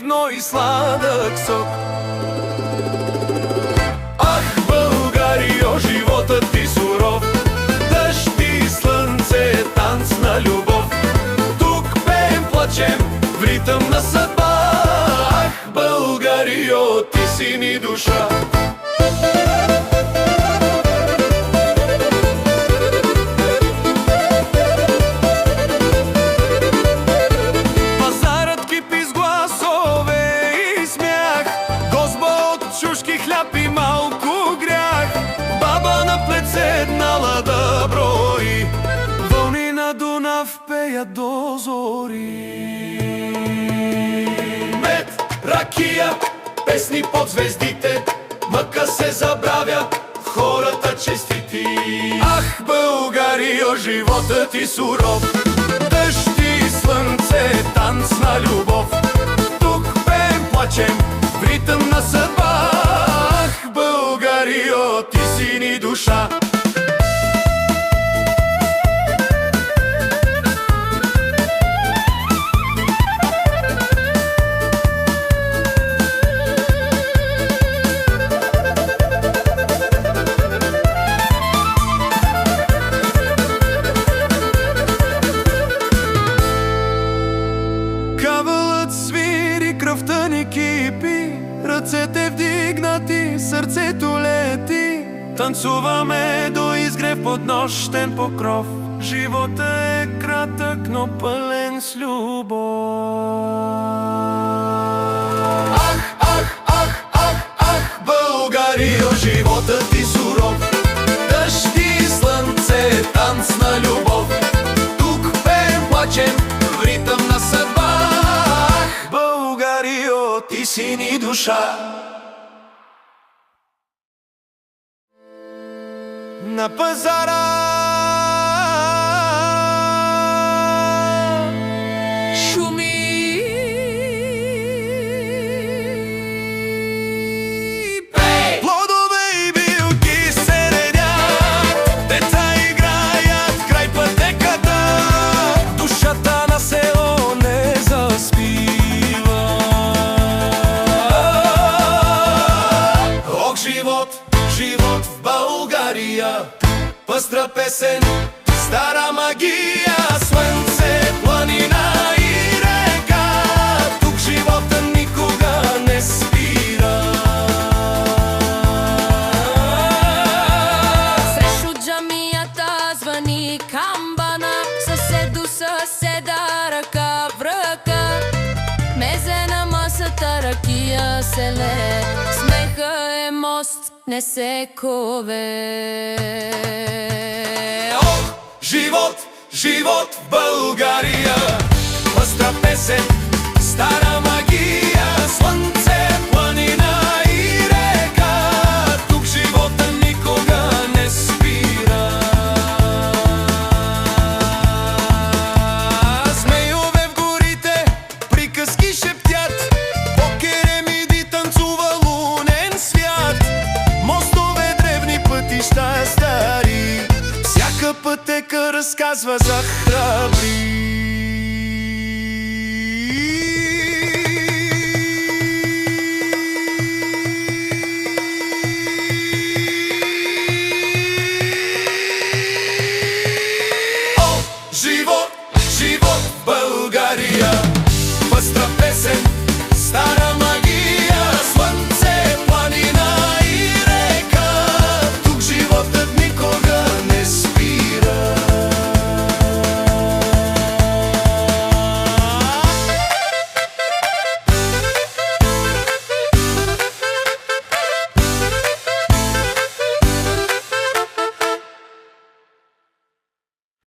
дървно и сладък сок. Ах, Българио, животът ти суров, дъжд и слънце, танц на любов. Тук пеем, плачем в ритъм на съдба. Ах, Българио, ти си ни душа. Пазарът кипи с гласове и смях, гозба от чушки, хляб и малко грях. Баба на плед седнала да брои, вълни на Дунав пеят до зори. Мед, ракия, песни под звездите, мъка се забравя, хората честити. Ах, Българио, животът ти суров, дъжд и слънце, танц на любов. Тук пеем, плачем в ритъм на съдба. Ах, Българио, ти си ни душа. Кавалът свири, кръвта ни кипи, ръцете вдигнати, сърцето лети. Танцуваме до изгрев под нощен покров. Животът е кратък, но пълен с любов. Ах, ах, ах, ах, ах, Българио, животът ти суров, дъжд и слънце, танц на любов. Тук пеем, плачем в ритъм на съдба. Ах, Българио, ти си ни душа. На пазара шуми, пей, плодове и билки се редят, деца играят край пътеката, душата на село не заспива. Ох, живот, живот в България, пъстра песен, стара магия, слънце, планина и река. Тук живота никога не спира. Срещу джамията звъни камбана, съсед до съседа, ръка в ръка. Мезе на масата, ракия се лее, смеха е мост, не се кове. Ох, живот, живот в България, пъстра песен, стара магия, слънце, планина и река. Тук живота никога не спира. Змейове в горите, приказки шептят, по керемиди танцува лунен свят. Мостове, древни пътища стари, всяка пътека разказва за храбри.